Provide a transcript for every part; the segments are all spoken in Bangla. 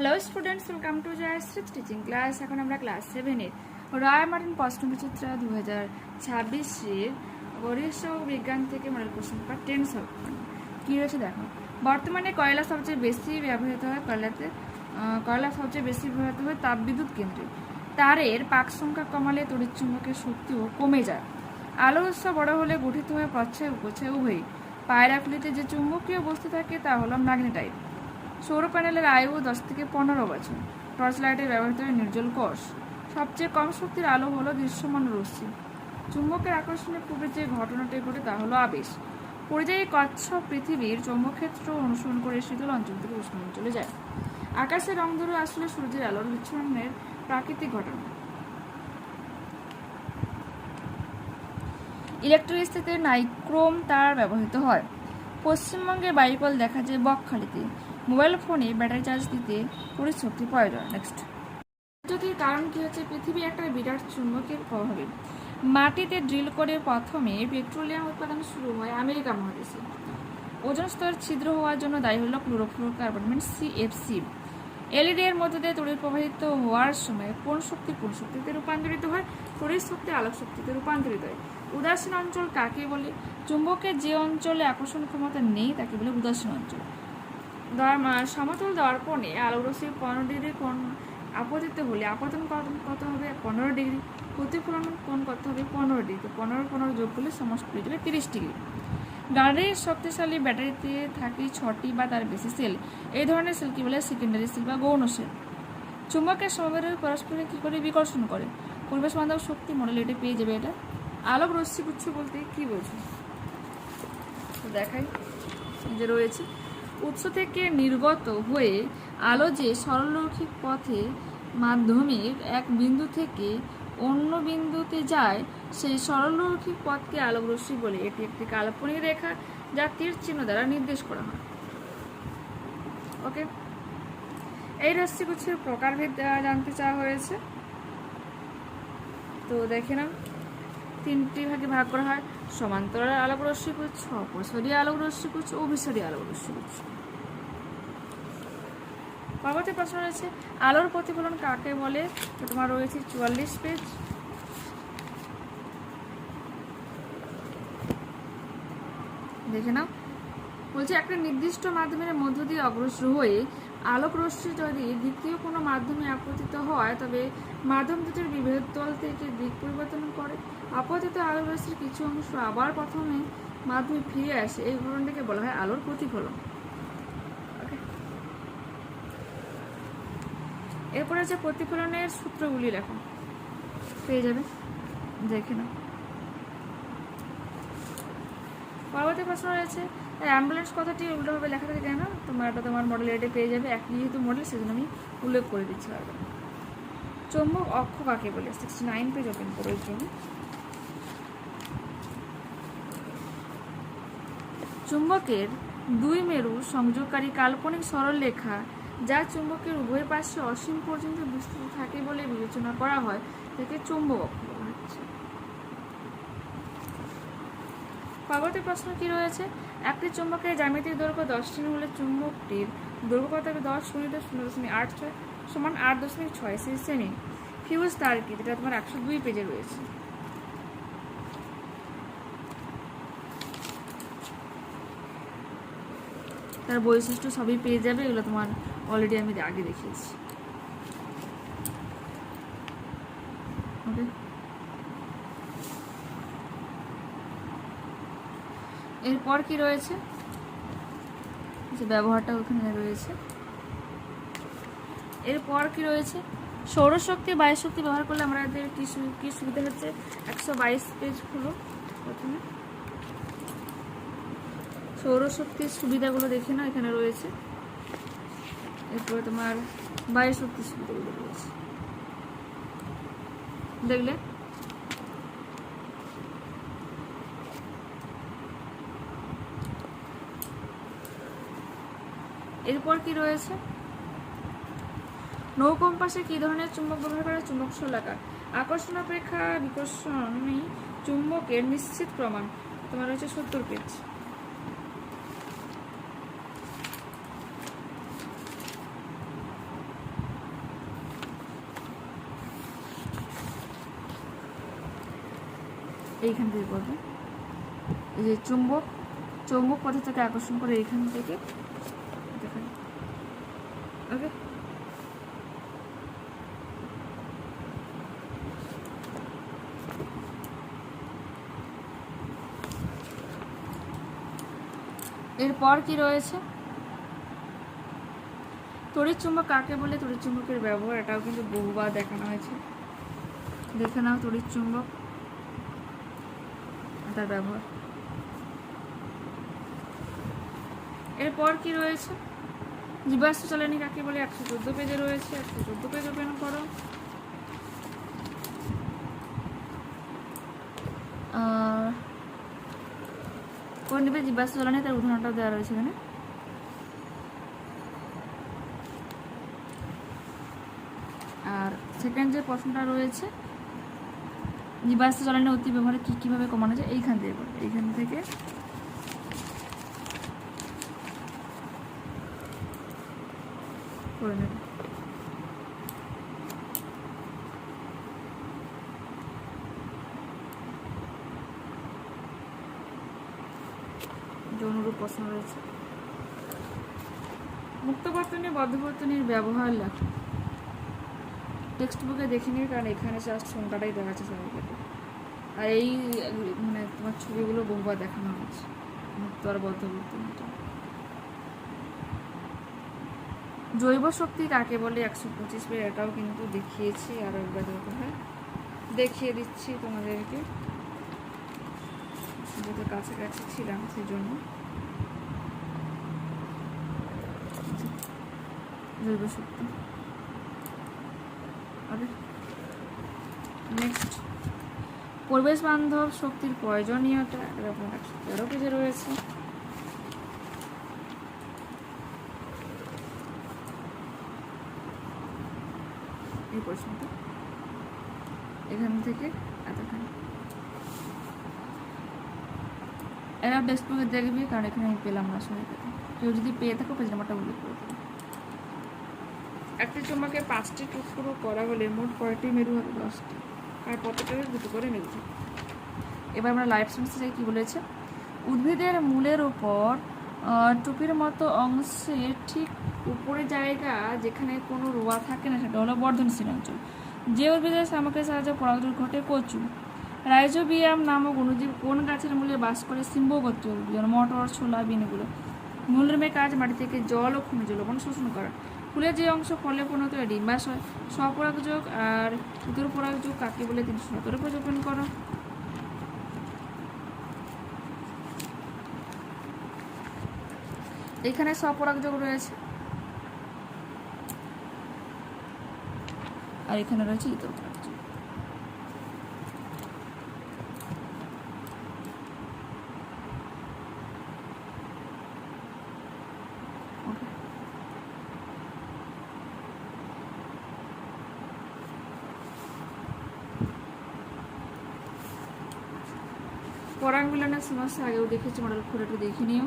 Hello students, welcome to Jayashree teaching class. এখন আমরা ক্লাস 7-এর রয় মার্টিন প্রশ্নবিচিত্রা 2026-এর গণিত বিজ্ঞান থেকে মডেল কোশ্চেন পেপার 10 সলভ করব। কী রয়েছে দেখো। বর্তমানে কয়লা সবচেয়ে বেশি ব্যবহৃত হয় কয়লা সবচেয়ে বেশি ব্যবহৃত হয় তাপবিদ্যুৎ কেন্দ্রে। তারের পাক সংখ্যা কমালে তড়িৎচুম্বকের শক্তিও কমে যায়। আলোর উৎস বড় হলে গঠিত হয়ে প্রচ্ছায় উপচ্ছায় উভয়ই। পায়রাগুলিতে যে চুম্বকীয় বস্তু থাকে তা হলো ম্যাগনেটাইট। সৌর প্যানেলের আয়ু 10 থেকে 15 বছর। টর্চ লাইটে ব্যবহৃত হয় নির্জল কোষ। সবচেয়ে কম শক্তির আলো হলো দৃশ্যমান রশ্মি। চুম্বকের আকর্ষণে পূর্বে যে ঘটনাটি ঘটে তা হলো আবেশ। পরিযায়ী কচ্ছপ পৃথিবীর চৌম্বকক্ষেত্র অনুসরণ করে শীতল অঞ্চল থেকে উষ্ণ অঞ্চলে যায়। আকাশের রং ধরে আসলে সূর্যের আলোর বিচ্ছুরণের প্রাকৃতিক ঘটনা। ইলেকট্রিসিটিতে নাইক্রোম তার ব্যবহৃত হয়। পশ্চিমবঙ্গে বায়ুকল দেখা যায় বকখালিতে। মোবাইল ফোনে ব্যাটারি চার্জ দিতে তড়িৎ শক্তি প্রয়োজন। নেক্সট, পদ্ধতির কারণ কি হচ্ছে? পৃথিবী একটা বিরাট চুম্বকের প্রভাবে। মাটিতে ড্রিল করে প্রথমে পেট্রোলিয়াম উৎপাদন শুরু হয় আমেরিকা মহাদেশে। ওজোন স্তর ছিদ্র হওয়ার জন্য দায়ী হলো ক্লোরোফ্লোরোকার্বন CFC। এলইডি এর মধ্যে দিয়ে তড়িৎ প্রবাহিত হওয়ার সময় কোন শক্তিতে রূপান্তরিত হয়? তড়িৎ শক্তি আলোক শক্তিতে রূপান্তরিত হয়। উদাসীন অঞ্চল কাকে বলে? চুম্বকের যে অঞ্চলে আকর্ষণ ক্ষমতা নেই তাকে বলে উদাসীন অঞ্চল। সমতল দর্পণে আলোকরশ্মি 15 ডিগ্রি কোণ আপতিত হলে আপতন কত হবে? 15 ডিগ্রি। প্রতিফলন কোণ কত হবে? 15 ডিগ্রি। 15 যোগ করলে সমষ্টি হয়ে যাবে 30 ডিগ্রি। গাড়ির শক্তিশালী ব্যাটারিতে থাকে 6টি বা তার বেশি সেল। এই ধরনের সেল কি বলে? সেকেন্ডারি সেল বা গৌণ সেল। চুম্বকের সমবেত পরস্পরে কি করে বিকর্ষণ করে? পরিবেশ বান্ধব শক্তি মডেল এটা পেয়ে যাবে। এটা আলোক রশ্মিগুচ্ছ বলতে কি বোঝো দেখাই যে রয়েছে। উৎস থেকে নির্গত হয়ে আলো যে সরলরৈখিক পথে মাধ্যমে এক বিন্দু থেকে অন্য বিন্দুতে যায় সেই সরলরৈখিক পথকে আলোক রশ্মি বলে। এটি একটি কাল্পনিক রেখা যা তীর চিহ্ন দ্বারা নির্দেশ করা হয়। ওকে, এই রশ্মিগুচ্ছের প্রকারভেদ জানতে চাওয়া হয়েছে। তো দেখে নাও, 3টি ভাগে ভাগ করা হয়: সমান্তরাল আলোক রশ্মিগুচ্ছ, অপসরীয় আলোক রশ্মিগুচ্ছ, অভিসরীয় আলোক রশ্মিগুচ্ছ। পরবর্তী প্রশ্ন রয়েছে আলোর প্রতিফলন কাকে বলে? তো তোমার রয়েছে 44 পেজ। দেখে নাও, বলছে একটা নির্দিষ্ট মাধ্যমের মধ্য দিয়ে অগ্রসর হয়ে আলোক রশ্মি যদি দ্বিতীয় কোনো মাধ্যমে আপতিত হয় তবে মাধ্যম দুটির বিভেদ তল থেকে দিক পরিবর্তন করে আপতিত আলোক রশ্মির কিছু অংশ আবার প্রথমে মাধ্যমে ফিরে আসে। এই ঘটনাটাকে বলা হয় আলোর প্রতিফলন। এরপরে হচ্ছে প্রতিফলনের সূত্রগুলি লেখো, পেয়ে যাবে, দেখে নাও। পরবর্তী প্রশ্ন রয়েছে অ্যাম্বুলেন্স কথাটি উল্টোভাবে লেখা থাকে কেন? তোমার মডেল এটা পেয়ে যাবে। একই যেহেতু মডেল সেজন্য আমি উল্লেখ করে দিচ্ছি। চৌম্বক অক্ষ কাকে বলে? 69 পেজ ওপেন করে জন্য। চুম্বকের দুই মেরু সংযোগকারী কাল্পনিক সরল রেখা যা চুম্বকের উভয় পাশে অসীম পর্যন্ত বিস্তৃত থাকে বলে বিবেচনা করা হয় তাকে চৌম্বক অক্ষ বলা হচ্ছে। পরবর্তী প্রশ্ন কি রয়েছে? একটি চুম্বকের জ্যামিতিক দৈর্ঘ্য 10 সেমি হলে চুম্বকটির দৈর্ঘ্য কত হবে? 10 গুণিত 0.86 সমান 8.6 সেমি। ফিউজ তার কি? যেটা তোমার 102 পেজে রয়েছে। তার বৈশিষ্ট্য সবই পেয়ে যাবে, এগুলো তোমার অলরেডি আমি আগে দেখিয়েছি। ওকে, এরপর কি রয়েছে? যে ব্যবহারটা ওখানে রয়েছে। এরপর কি রয়েছে? সৌরশক্তি বায়ু শক্তি ব্যবহার করলে আমাদের কি সুবিধা হচ্ছে? 122 পেজ হলো। প্রথমে সৌরশক্তির সুবিধাগুলো দেখে না, এখানে রয়েছে। এরপরে তোমার বায়ু শক্তির সুবিধাগুলো রয়েছে, দেখলে। এরপর কি রয়েছে? নৌকম্পাসে কি ধরনের চুম্বক ব্যবহার করে? চুম্বক শলাকা। আকর্ষণ অপেক্ষা বিকর্ষণই চুম্বকের নিশ্চিত প্রমাণ। তোমার রয়েছে 70 পেজ। এইখান থেকে করবে। এই যে চুম্বক পদার্থকে আকর্ষণ করে এইখান থেকে দেখেন। ওকে, এরপর কি রয়েছে, তড়িৎ চুম্বক কাকে বলে, তড়িৎ চুম্বকের ব্যবহার, এটাও কিন্তু বহুবার দেখানো হয়েছে। দেখে নাও তড়িৎ চুম্বক, তার ব্যবহার। এরপর কি রয়েছে, জীবাশ্ম জ্বালানি কাকে বলে, 114 পেজে রয়েছে, 114 পেজ ওপেন করো। কোন নিবে জীবাশ্ম জ্বালানি, তার উদাহরণটা দেওয়া রয়েছে এখানে। আর সেকেন্ড যে প্রশ্নটা রয়েছে, জীবাশ্ম জ্বালানি অতি ব্যবহারে কীভাবে কমানো যায়, এইখান থেকে করে নেবে। অনুরূপ প্রশ্ন রয়েছে। মুক্ত বর্তনী বদ্ধ বর্তনীর ব্যবহার লেখা, টেক্সট বুকে দেখে নিই, কারণ এখানে জাস্ট সংখ্যাটাই দেখাচ্ছে সবাইকে। আর এই মানে তোমার ছবিগুলো বহুবার দেখানো হচ্ছে মুক্ত আর বদ্ধ বর্তনীটা। জৈব শক্তি কাকে বলে, 125 পেজ, এটাও কিন্তু দেখিয়েছি, আরও একবার দেখিয়ে দিচ্ছি তোমাদেরকে, যেহেতু কাছাকাছি ছিলাম সেজন্য। জৈব শক্তি। নেক্সট, পরিবেশ বান্ধব শক্তির প্রয়োজনীয়তা, এটা আপনার 113 পেজে রয়েছে। এই প্রশ্নটা এখান থেকে এতখানি, এরা টেক্সট বুকে দেখবি, কারণ এখানে আমি পেলাম না সবাই। কেউ যদি পেয়ে থাকো পেজ নাম্বারটা উল্লেখ করে দেবে। একটি চুম্বকে 5টি টুকরো করা হলে মোট কয়টি মেরু হবে, 10টি, আর প্রত্যেকটাকে 2টো করে মেরু থাকে। এবার আমরা লাইফ সায়েন্সে কি বলেছে, উদ্ভিদের মূলের ওপর টুপির মতো অংশে ঠিক উপরে জায়গা যেখানে কোনো রোয়া থাকে না, সেটা হলো বর্ধনশীল অঞ্চল। যে উদ্ভিদের সামগ্রীর সাহায্যে পরাগযোগ ঘটে, কচু। রাইজোবিয়াম নামক অণুজীব কোন গাছের মূলে বাস করে, সিম্বগোত্রীয় উদ্ভিদ, মটর, ছোলা, বিনগুলো। মূলরূপে কাজ মাটি থেকে জল ও খনিজ লবণ শোষণ করা। ফুলের যে অংশ ফলে পরিণত হয় ডিম্বাশয় হয়। স্বপরাগযোগ আর উত্তর পরাগযোগ কাকে বলে, 317 পেজ ওপেন করো। এখানে স্বপরাগযোগ রয়েছে, আর এখানে রয়েছে ইতর পরাগযোগ। পরাগ মিলনের সমস্যা আগেও দেখেছি, মডেল খুলে একটু দেখে নিও।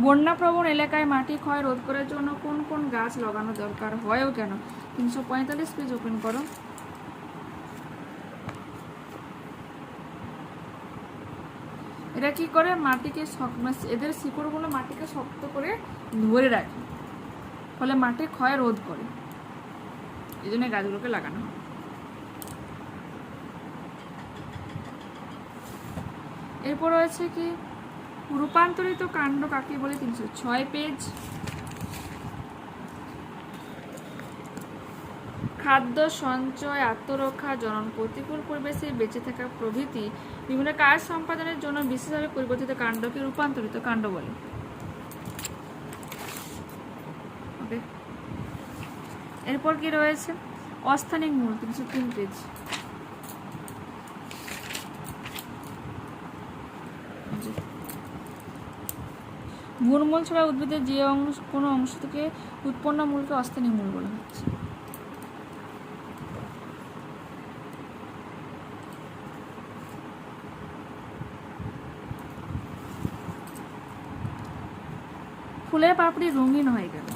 বন্যাপ্রবণ এলাকায় মাটি ক্ষয় রোধ করার জন্য কোন কোন গাছ লাগানো দরকার হয় ও কেন, 345 পেজ ওপেন করো। এরা কি করে, মাটিকে এদের শিকড়গুলো মাটিকে শক্ত করে ধরে রাখে, ফলে মাটি ক্ষয় রোধ করে, এই জন্য গাছগুলোকে লাগানো হয়। এরপর রয়েছে কি, রূপান্তরিত কাণ্ড কাকে বলে, 306 পেজ। খাদ্য সঞ্চয়, আত্মরক্ষা, জনন, প্রতিকূল পরিবেশে বেঁচে থাকা প্রভৃতি বিভিন্ন কাজ সম্পাদনের জন্য বিশেষভাবে পরিবর্তিত কাণ্ডকে রূপান্তরিত কাণ্ড বলে। ওকে, এরপর কি রয়েছে, অস্থানিক মূল, 303 পেজ। ভ্রূণমূল ছাড়া উদ্ভিদের যে কোনো অংশ থেকে উৎপন্ন মূলকে অস্থানিক মূল বলা হচ্ছে। ফুলের পাপড়ি রঙিন হয়ে গেল,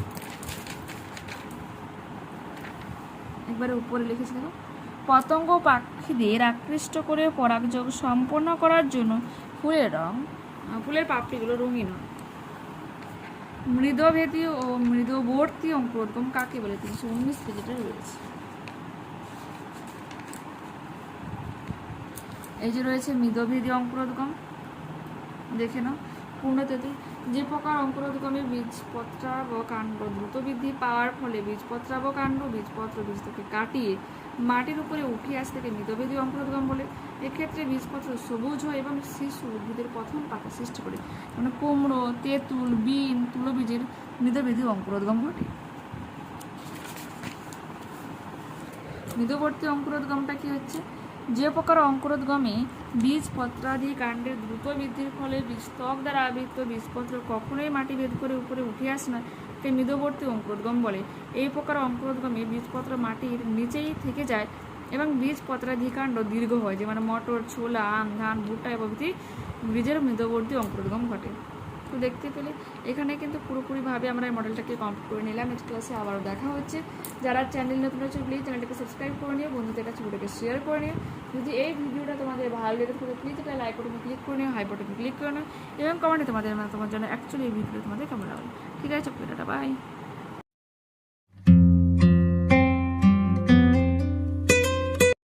একবারে উপরে লিখেছি দেখো, পতঙ্গ পাখিদের আকৃষ্ট করে পরাগযোগ সম্পন্ন করার জন্য ফুলের পাপড়িগুলো রঙিন হয়। মৃদভেদী ও মৃদবর্তী অঙ্কুরোদ্গম কাকে বলে? 319 পেজেটা রয়েছে। এই যে রয়েছে মৃদভেদী অঙ্কুরোদ্গম, দেখে নাও। পূর্ণতেতু, যে প্রকার অঙ্কুরোদ্গমে বীজপত্রাব কাণ্ড দ্রুত বৃদ্ধি পাওয়ার ফলে বীজপত্রাব কাণ্ড বীজপত্র বীজকে কাটিয়ে মাটির উপরে উঠে আসতে তাকে মৃদভেদী অঙ্কুরোদ্গম বলে। এক্ষেত্রে বীজপত্র সবুজ হয় এবং শিশু উদ্ভিদের প্রথম পাতা সৃষ্টি করে। মানে কুমড়ো, তেঁতুল, বিন, তুলোবীজের মৃদভেদী অঙ্কুরোদ্গম ঘটে। মৃদবর্তী অঙ্কুরোদ্গমটা কি হচ্ছে? যে প্রকার অঙ্কুরোদ্গমে বীজপত্রাদি কাণ্ডের দ্রুত বৃদ্ধির ফলে বীজত্বক দ্বারা আবৃত বীজপত্র কখনোই মাটি ভেদ করে উপরে উঠে আসে না, তাকে মৃদবর্তী অঙ্কুরোদ্গম বলে। এই প্রকার অঙ্কুরোদ্গমে বীজপত্র মাটির নিচেই থেকে যায় এবং বীজপত্রাদি কাণ্ড দীর্ঘ হয়, যেমন মটর, ছোলা, আম, ধান, ভুট্টা প্রভৃতি বীজের মৃদবর্তী অঙ্কুরোদ্গম ঘটে। তো দেখতে পেলে এখানে কিন্তু পুরোপুরিভাবে আমরা এই মডেলটাকে কমপ্লিট করে নিলাম। নেক্সট ক্লাসে আবারও দেখা হচ্ছে। যারা চ্যানেল নতুন আছে প্লিজ চ্যানেলটাকে সাবস্ক্রাইব করে নিও, বন্ধুদের কাছে ভিডিওকে শেয়ার করে নিও। যদি এই ভিডিওটা তোমাদের ভালো লেগে থাকে প্লিজ এটা লাইক বাটনে ক্লিক করে নিও, হাই বাটনে ক্লিক করে নিও এবং কমেন্টে তোমার জন্য অ্যাকচুয়ালি এই ভিডিওটা তোমাদের কেমন লাগলো। ঠিক আছে, টাটা, বাই।